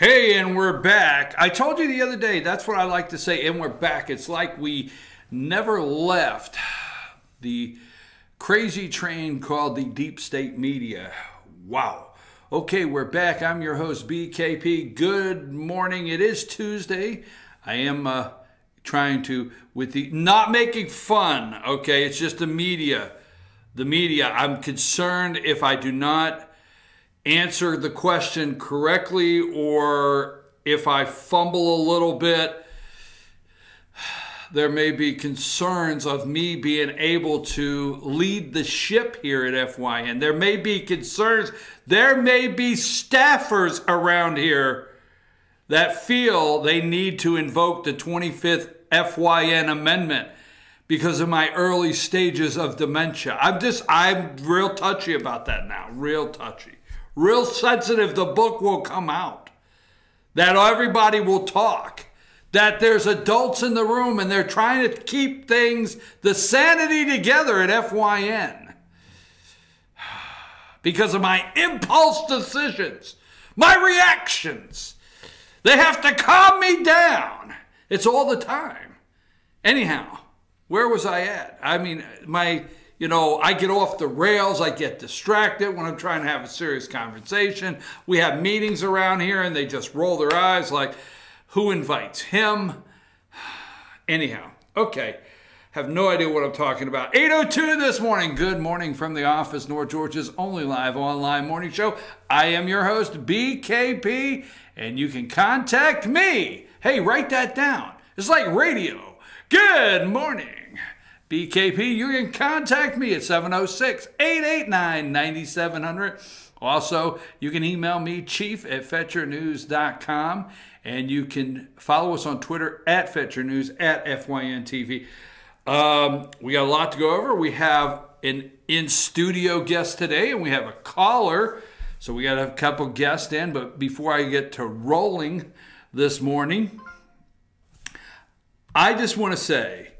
Hey, and we're back. I told you the other day, that's what I like to say, and we're back. It's like we never left the crazy train called the deep state media. Wow. Okay, we're back. I'm your host, BKP. Good morning. It is Tuesday. I am trying to, not making fun, okay? It's just the media. The media. I'm concerned if I do not answer the question correctly, or if I fumble a little bit, there may be concerns of me being able to lead the ship here at FYN. There may be concerns. There may be staffers around here that feel they need to invoke the 25th FYN amendment because of my early stages of dementia. I'm real touchy about that now. Real touchy. Real sensitive. The book will come out. That everybody will talk. That there's adults in the room and they're trying to keep things, the sanity together at FYN. Because of my impulse decisions. My reactions. They have to calm me down. It's all the time. Anyhow, where was I at? I mean, I get off the rails. I get distracted when I'm trying to have a serious conversation. We have meetings around here and they just roll their eyes like, who invites him? Anyhow, okay. Have no idea what I'm talking about. 8:02 this morning. Good morning from the office, North Georgia's only live online morning show. I am your host, BKP, and you can contact me. Hey, write that down. It's like radio. Good morning, BKP. You can contact me at 706-889-9700. Also, you can email me, chief@fetchernews.com, and you can follow us on Twitter at FetcherNews, at FYNTV. We got a lot to go over. We have an in-studio guest today, and we have a caller. So we got a couple guests in, but before I get to rolling this morning, I just want to say,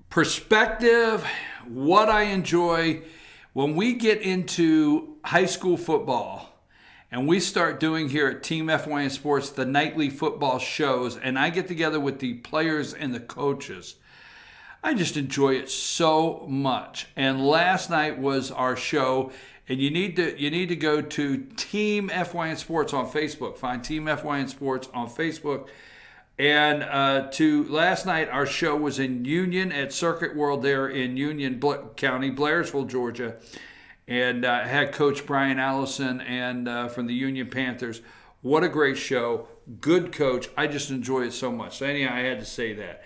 perspective, what I enjoy when we get into high school football and we start doing here at Team FYN Sports the nightly football shows, and I get together with the players and the coaches. I just enjoy it so much. And last night was our show, and you need to go to Team FYN Sports on Facebook. Find Team FYN Sports on Facebook. And last night, our show was in Union at Circuit World there in Union County, Blairsville, Georgia. And had Coach Brian Allison and from the Union Panthers. What a great show. Good coach. I just enjoy it so much. So anyhow, I had to say that.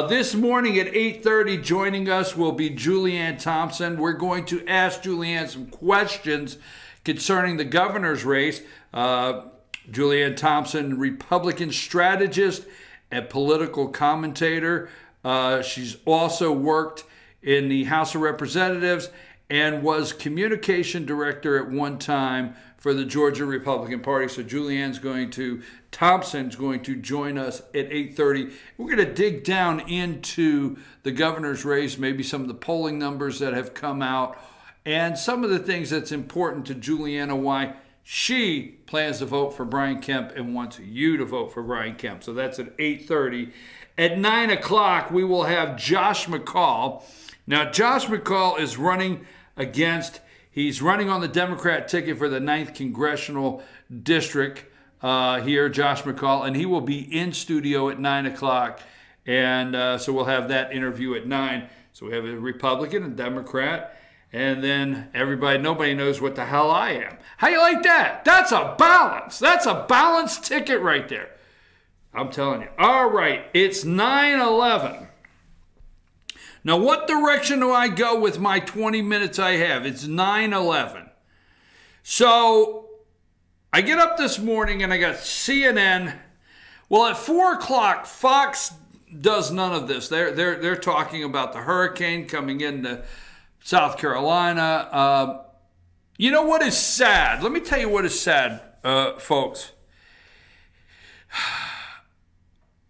This morning at 8:30, joining us will be Julianne Thompson. We're going to ask Julianne some questions concerning the governor's race. Julianne Thompson, Republican strategist and political commentator. She's also worked in the House of Representatives and was communication director at one time for the Georgia Republican Party. So Thompson's going to join us at 8:30. We're going to dig down into the governor's race, maybe some of the polling numbers that have come out, and some of the things that's important to Juliana, why she plans to vote for Brian Kemp and wants you to vote for Brian Kemp. So that's at 8:30. At 9 o'clock, we will have Josh McCall. Now, Josh McCall is running he's running on the Democrat ticket for the 9th Congressional District here, Josh McCall, and he will be in studio at 9 o'clock. And so we'll have that interview at 9. So we have a Republican and Democrat. And then nobody knows what the hell I am. How you like that? That's a balance. That's a balanced ticket right there. I'm telling you. All right, it's 9:11. Now, what direction do I go with my 20 minutes I have? It's 9:11. So I get up this morning and I got CNN. Well, at 4 o'clock, Fox does none of this. They're talking about the hurricane coming into South Carolina. You know what is sad? Let me tell you what is sad, folks.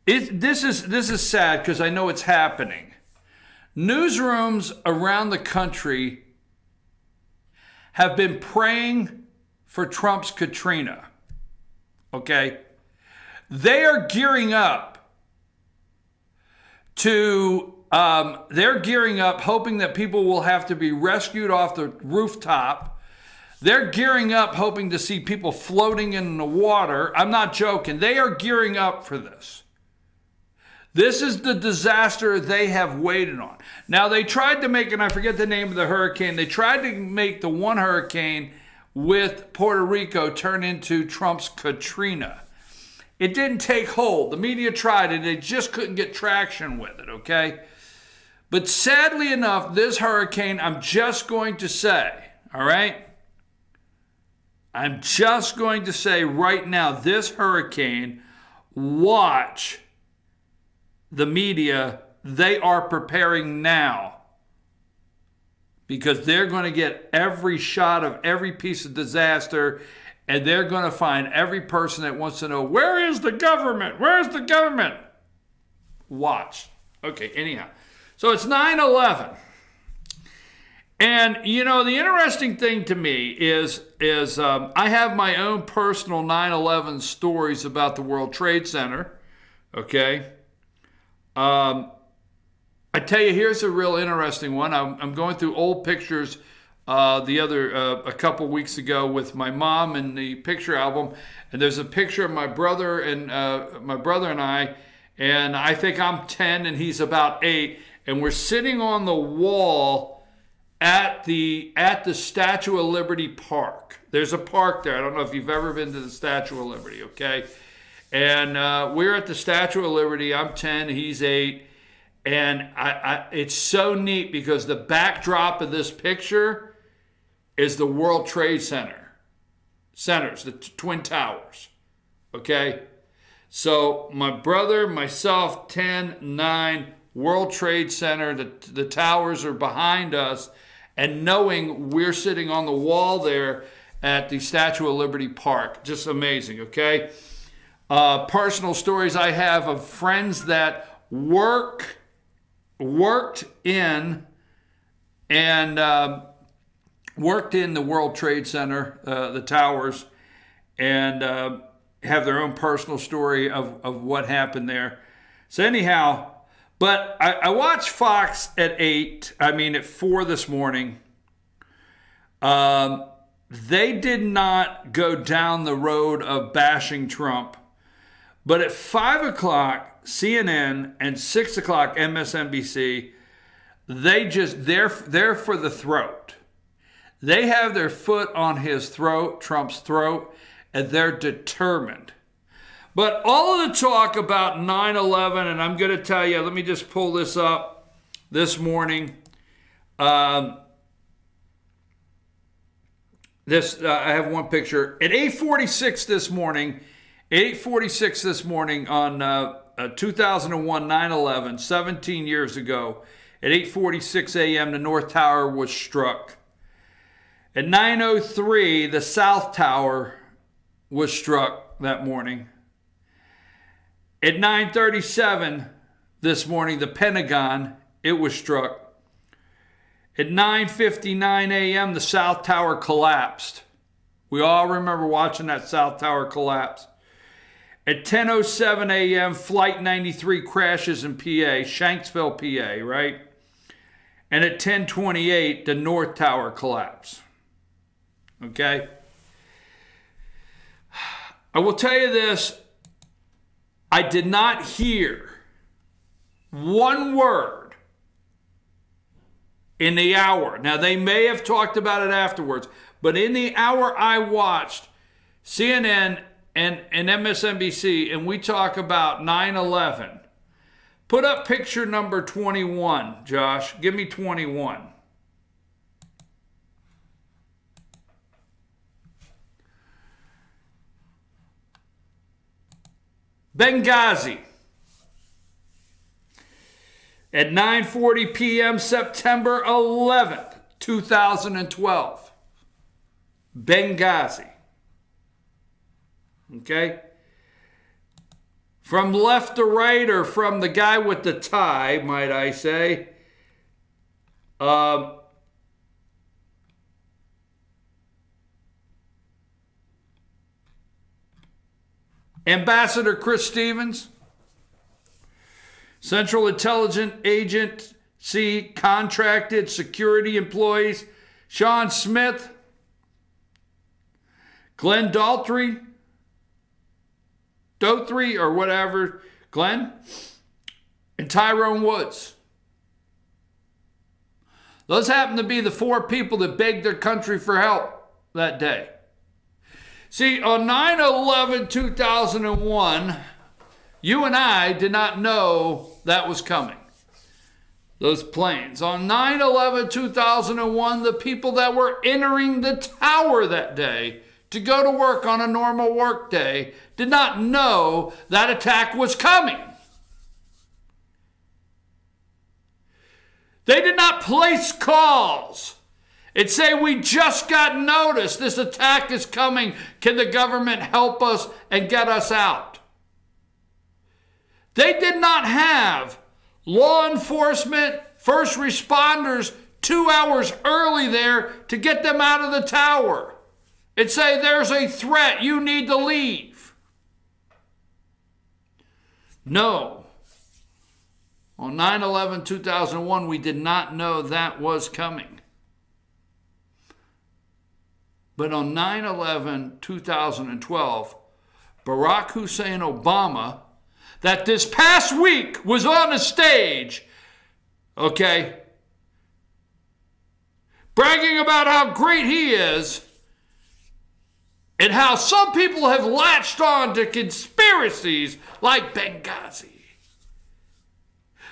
This is sad because I know it's happening. Newsrooms around the country have been praying for Trump's Katrina. okay? They are gearing up they're gearing up, hoping that people will have to be rescued off the rooftop. They're gearing up, hoping to see people floating in the water. I'm not joking. They are gearing up for this. This is the disaster they have waited on. Now, they tried to make, and I forget the name of the hurricane, they tried to make the one hurricane with Puerto Rico turn into Trump's Katrina. It didn't take hold. The media tried it. They just couldn't get traction with it, okay? But sadly enough, this hurricane, I'm just going to say, all right? I'm just going to say right now, this hurricane, watch the media. They are preparing now because they're going to get every shot of every piece of disaster, and they're going to find every person that wants to know, where is the government? Where's the government? Watch. Okay, anyhow. So it's 9/11. And, you know, the interesting thing to me is I have my own personal 9/11 stories about the World Trade Center, okay? I tell you, here's a real interesting one. I'm going through old pictures a couple weeks ago with my mom in the picture album, and there's a picture of my brother and I think I'm 10 and he's about 8, and we're sitting on the wall at the Statue of Liberty Park. There's a park there. I don't know if you've ever been to the Statue of Liberty, okay? And we're at the Statue of Liberty. I'm 10, he's 8. And it's so neat because the backdrop of this picture is the World Trade Centers, the Twin Towers, okay? So my brother, myself, 10, 9, World Trade Center, the towers are behind us, and knowing we're sitting on the wall there at the Statue of Liberty Park. Just amazing, okay? Personal stories I have of friends that worked in the World Trade Center, the towers, and have their own personal story of what happened there. So anyhow, but I watched Fox at 4 this morning. They did not go down the road of bashing Trump, but at 5 o'clock, CNN, and 6 o'clock MSNBC, they're for the throat. They have their foot on his throat, Trump's throat, and they're determined. But all of the talk about 9/11, and I'm going to tell you, let me just pull this up this morning. I have one picture. At 8:46 this morning, on 2001, 9/11, 17 years ago, at 8:46 a.m., the North Tower was struck. At 9:03, the South Tower was struck that morning. At 9:37 this morning, the Pentagon, it was struck. At 9:59 a.m., the South Tower collapsed. We all remember watching that South Tower collapse. At 10:07 a.m., Flight 93 crashes in PA, Shanksville, PA, right? And at 10:28, the North Tower collapsed. Okay? I will tell you this. I did not hear one word in the hour. Now, they may have talked about it afterwards, but in the hour I watched CNN and MSNBC, and we talk about 9/11. Put up picture number 21, Josh. Give me 21. Benghazi. At 9:40 p.m., September 11th, 2012. Benghazi. Okay? From left to right, or from the guy with the tie, might I say, Ambassador Chris Stevens, Central Intelligence Agency contracted security employees Sean Smith, Glenn Daltrey, or whatever, Glenn, and Tyrone Woods. Those happen to be the 4 people that begged their country for help that day. See, on 9/11/2001, you and I did not know that was coming. Those planes. On 9/11/2001, the people that were entering the tower that day to go to work on a normal work day did not know that attack was coming. They did not place calls and say, we just got notice this attack is coming. Can the government help us and get us out? They did not have law enforcement, first responders 2 hours early there to get them out of the tower and say, there's a threat, you need to leave. No. On 9/11/2001, we did not know that was coming. But on 9/11/2012, Barack Hussein Obama, that this past week was on a stage, okay, bragging about how great he is and how some people have latched on to conspiracies like Benghazi.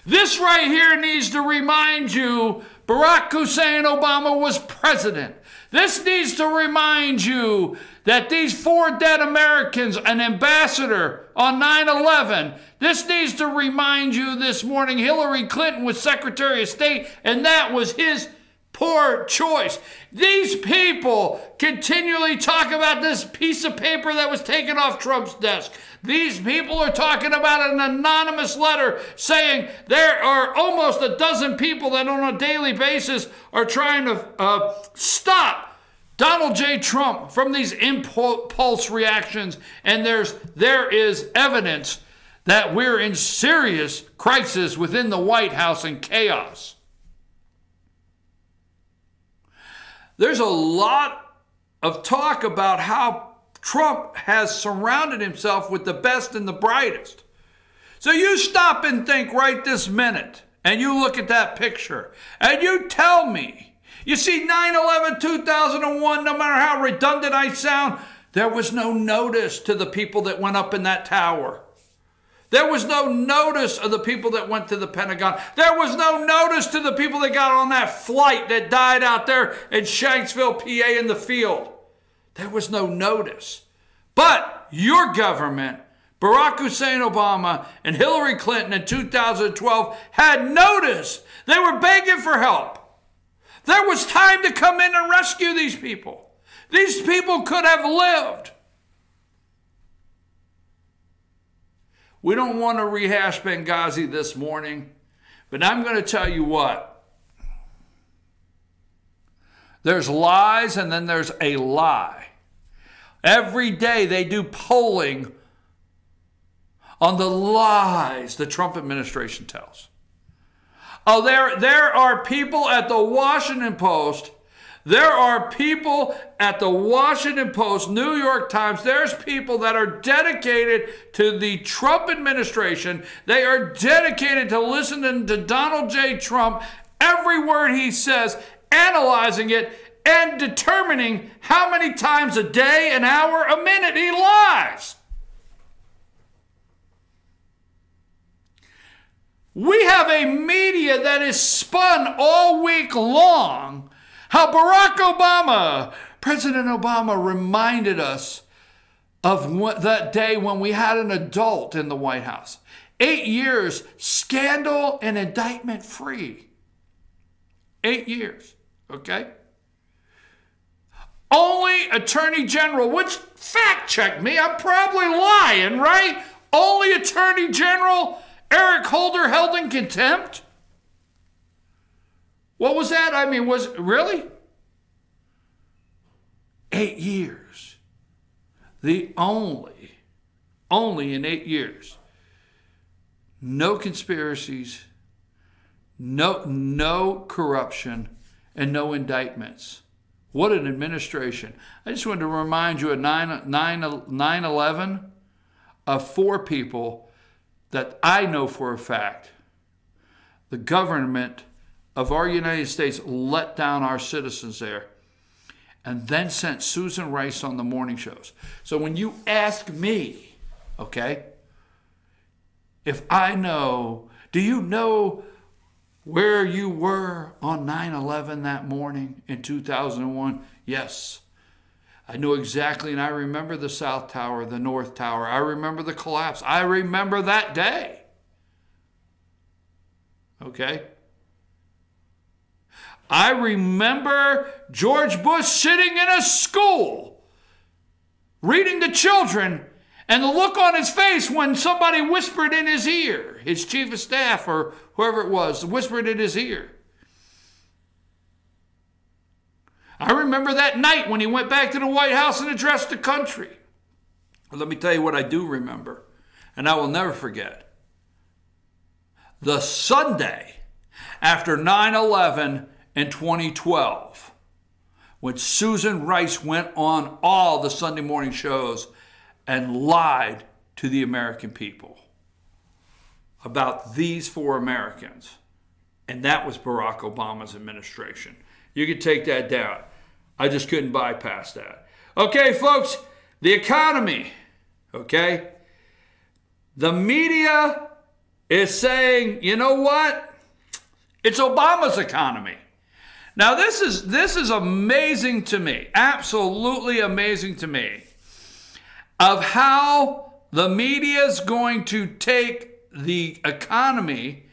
This right here needs to remind you Barack Hussein Obama was president. This needs to remind you that these 4 dead Americans, an ambassador on 9/11, this needs to remind you this morning Hillary Clinton was Secretary of State, and that was his poor choice. These people continually talk about this piece of paper that was taken off Trump's desk. These people are talking about an anonymous letter saying there are almost a dozen people that on a daily basis are trying to stop Donald J. Trump from these impulse reactions. And there is evidence that we're in serious crisis within the White House and chaos. There's a lot of talk about how Trump has surrounded himself with the best and the brightest. So you stop and think right this minute, and you look at that picture, and you tell me, you see 9/11/2001, no matter how redundant I sound, there was no notice to the people that went up in that tower. There was no notice of the people that went to the Pentagon. There was no notice to the people that got on that flight that died out there in Shanksville, PA in the field. There was no notice. But your government, Barack Hussein Obama and Hillary Clinton in 2012 had notice. They were begging for help. There was time to come in and rescue these people. These people could have lived. We don't want to rehash Benghazi this morning, but I'm going to tell you what. There's lies and then there's a lie. Every day they do polling on the lies the Trump administration tells. Oh, there are people at the Washington Post. There are people at the Washington Post, New York Times. There's people that are dedicated to the Trump administration. They are dedicated to listening to Donald J. Trump, every word he says, analyzing it, and determining how many times a day, an hour, a minute he lies. We have a media that is spun all week long how Barack Obama, President Obama, reminded us of that day when we had an adult in the White House. 8 years, scandal and indictment free. 8 years, okay? Only Attorney General, which fact check me, I'm probably lying, right? Only Attorney General Eric Holder held in contempt? What was that? I mean, was really? 8 years. The only only in 8 years. No conspiracies, no corruption, and no indictments. What an administration. I just wanted to remind you of 9/11 of 4 people that I know for a fact the government of our United States let down our citizens there and then sent Susan Rice on the morning shows. So when you ask me, okay, if I know, do you know where you were on 9/11 that morning in 2001? Yes. I knew exactly, and I remember the South Tower, the North Tower. I remember the collapse. I remember that day. Okay? I remember George Bush sitting in a school reading to children, and the look on his face when somebody whispered in his ear, his chief of staff or whoever it was, whispered in his ear. I remember that night when he went back to the White House and addressed the country. Well, let me tell you what I do remember, and I will never forget. The Sunday after 9/11 in 2012, when Susan Rice went on all the Sunday morning shows and lied to the American people about these 4 Americans. And that was Barack Obama's administration. You could take that down. I just couldn't bypass that. Okay, folks, the economy, okay? The media is saying, you know what? It's Obama's economy. Now, this is amazing to me, absolutely amazing to me, of how the media is going to take the economy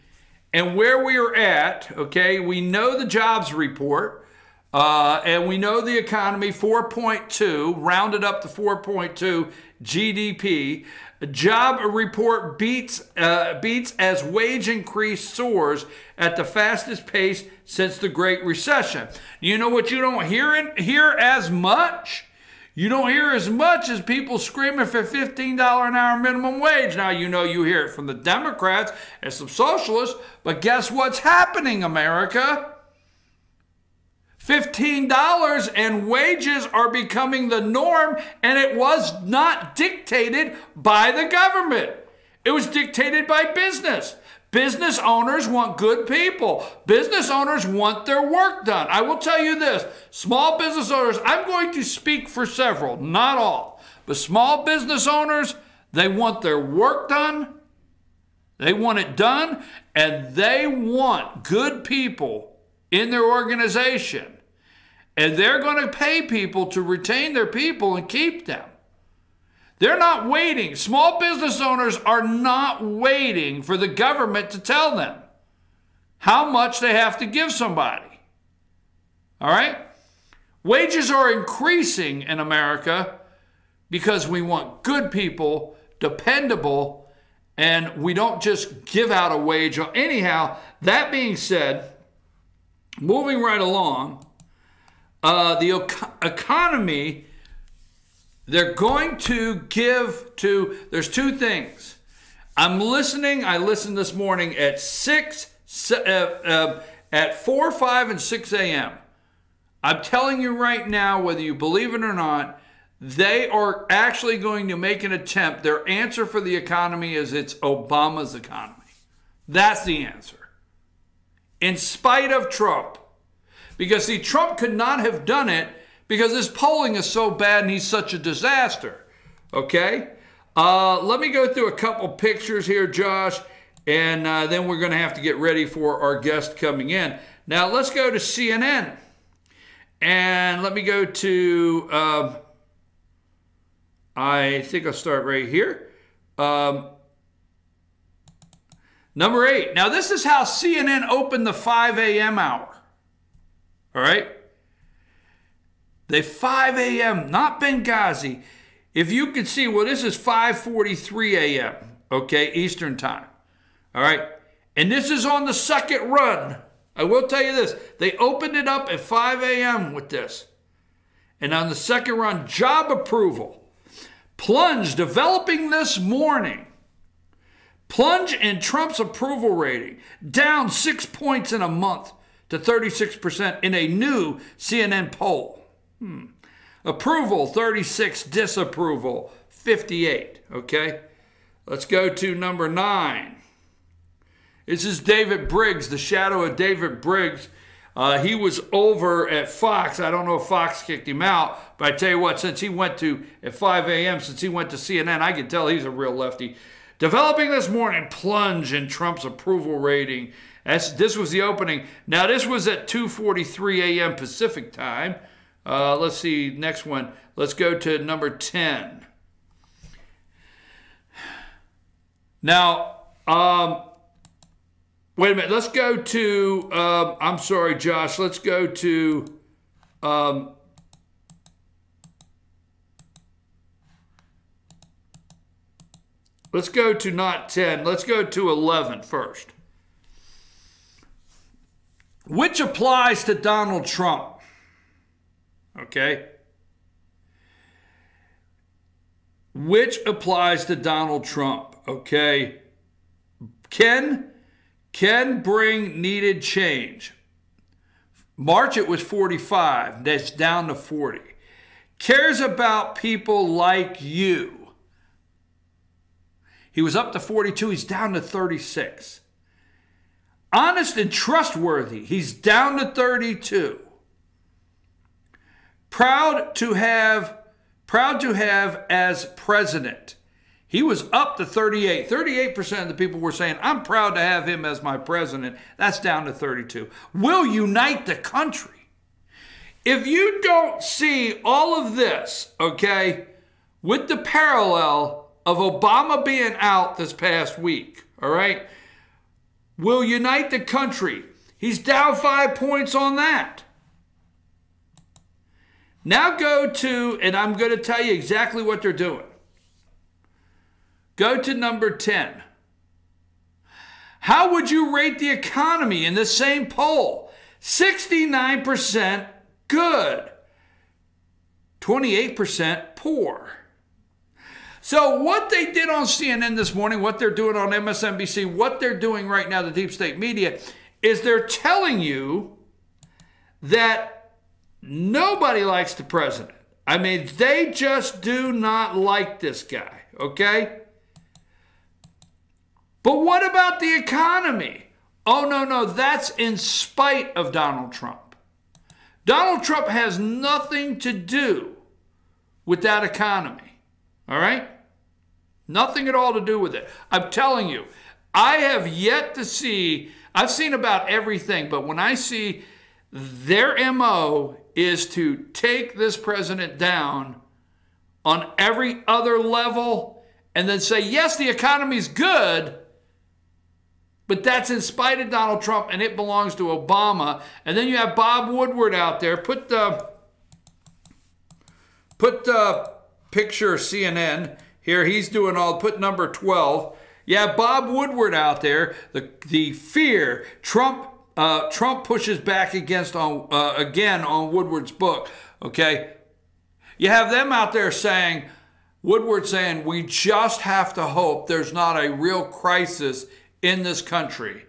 and where we are at, okay? We know the jobs report, and we know the economy, 4.2, rounded up to 4.2 GDP. Job report beats as wage increase soars at the fastest pace since the Great Recession. You know what you don't hear as much? You don't hear as much as people screaming for $15 an hour minimum wage. Now, you know you hear it from the Democrats and some socialists, but guess what's happening, America? $15 and wages are becoming the norm, and it was not dictated by the government. It was dictated by business. Business owners want good people. Business owners want their work done. I will tell you this, small business owners, I'm going to speak for several, not all, but small business owners, they want their work done. They want it done, and they want good people in their organization. And they're going to pay people to retain their people and keep them. They're not waiting. Small business owners are not waiting for the government to tell them how much they have to give somebody. All right? Wages are increasing in America because we want good people, dependable, and we don't just give out a wage. Anyhow, that being said, moving right along, the economy, they're going to give to, there's 2 things. I listened this morning at 4, 5, and 6 a.m. I'm telling you right now, whether you believe it or not, they are actually going to make an attempt. Their answer for the economy is it's Obama's economy. That's the answer. In spite of Trump. Because, see, Trump could not have done it because his polling is so bad and he's such a disaster. Okay? Let me go through a couple pictures here, Josh, and then we're going to have to get ready for our guest coming in. Now, let's go to CNN. And let me go to, I think I'll start right here. Number 8. Now, this is how CNN opened the 5 a.m. hour. All right? The 5 a.m., not Benghazi. If you could see, well, this is 5:43 a.m., okay, Eastern time. All right? And this is on the second run. I will tell you this. They opened it up at 5 a.m. with this. And on the second run, job approval. Plunge developing this morning. Plunge in Trump's approval rating, down 6 points in a month to 36% in a new CNN poll. Approval, 36. Disapproval, 58. Okay? Let's go to number 9. This is David Briggs, the shadow of David Briggs. He was over at Fox. I don't know if Fox kicked him out, but I tell you what, since he went to, at 5 a.m., since he went to CNN, I can tell he's a real lefty. Developing this morning, plunge in Trump's approval rating. This was the opening. Now, this was at 2:43 a.m. Pacific time. Let's see, next one. Let's go to number 10. Now, wait a minute. Let's go to, I'm sorry, Josh. Let's go to, let's go to not 10. Let's go to 11 first. Which applies to Donald Trump. Okay? Which applies to Donald Trump. Okay? Can bring needed change. March it was 45. That's down to 40. Cares about people like you. He was up to 42. He's down to 36. Honest and trustworthy. He's down to 32. Proud to have as president. He was up to 38. 38% of the people were saying, I'm proud to have him as my president. That's down to 32. Will unite the country. If you don't see all of this, okay, with the parallel of Obama being out this past week, all right, will unite the country. He's down 5 points on that. Now go to, and I'm going to tell you exactly what they're doing. Go to number 10. How would you rate the economy in the same poll? 69% good, 28% poor. So what they did on CNN this morning, what they're doing on MSNBC, what they're doing right now, the deep state media, is they're telling you that nobody likes the president. I mean, they just do not like this guy, okay? But what about the economy? Oh, no, that's in spite of Donald Trump. Donald Trump has nothing to do with that economy, all right? Nothing at all to do with it. I'm telling you, I have yet to see, I've seen about everything, but when I see their MO is to take this president down on every other level and then say, yes, the economy's good, but that's in spite of Donald Trump and it belongs to Obama. And then you have Bob Woodward out there. Put the picture of CNN here. He's doing all, put number 12. Yeah, Bob Woodward out there. The fear. Trump pushes back against again on Woodward's book. Okay, you have them out there saying, Woodward saying, we just have to hope there's not a real crisis in this country.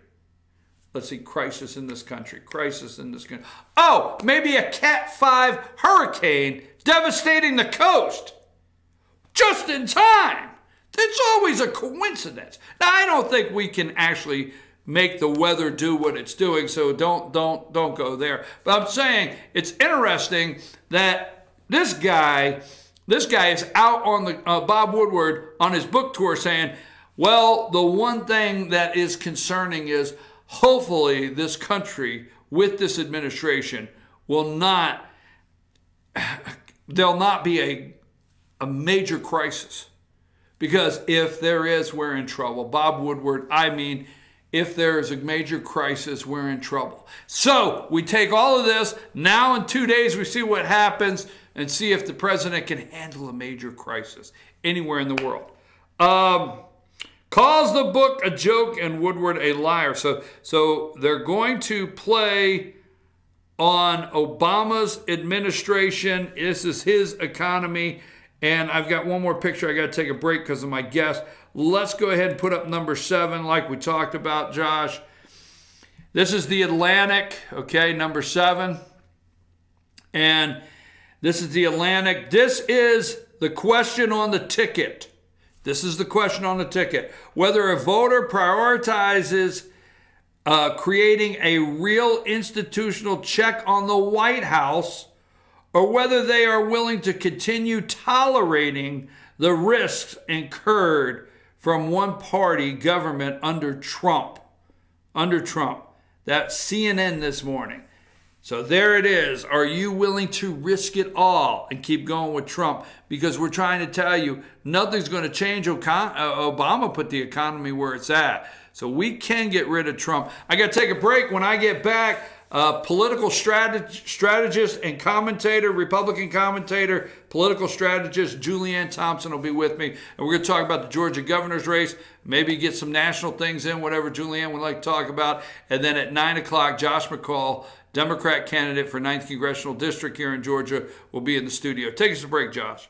Let's see, crisis in this country. Crisis in this country. Oh, maybe a Cat 5 hurricane devastating the coast. Just in time. It's always a coincidence. Now, I don't think we can actually make the weather do what it's doing, so don't go there. But I'm saying it's interesting that this guy is out on the Bob Woodward on his book tour saying, well, the one thing that is concerning is hopefully this country with this administration will not, there'll not be a major crisis. Because if there is, we're in trouble. Bob Woodward, I mean, if there is a major crisis, we're in trouble. So we take all of this. Now in 2 days, we see what happens and see if the president can handle a major crisis anywhere in the world. Calls the book a joke and Woodward a liar. So they're going to play on Obama's administration. This is his economy. And I've got one more picture. I got to take a break because of my guest. Let's go ahead and put up number 7 like we talked about, Josh. This is the Atlantic, okay, number 7. And this is the Atlantic. This is the question on the ticket. This is the question on the ticket. Whether a voter prioritizes creating a real institutional check on the White House, or whether they are willing to continue tolerating the risks incurred from one-party government under Trump. Under Trump. That's CNN this morning. So there it is. Are you willing to risk it all and keep going with Trump? Because we're trying to tell you nothing's going to change. Obama put the economy where it's at. So we can get rid of Trump. I got to take a break. When I get back, political strategist and commentator, Republican commentator, political strategist Julianne Thompson will be with me. And we're going to talk about the Georgia governor's race, maybe get some national things in, whatever Julianne would like to talk about. And then at 9 o'clock, Josh McCall, Democrat candidate for 9th Congressional District here in Georgia, will be in the studio. Take us a break, Josh.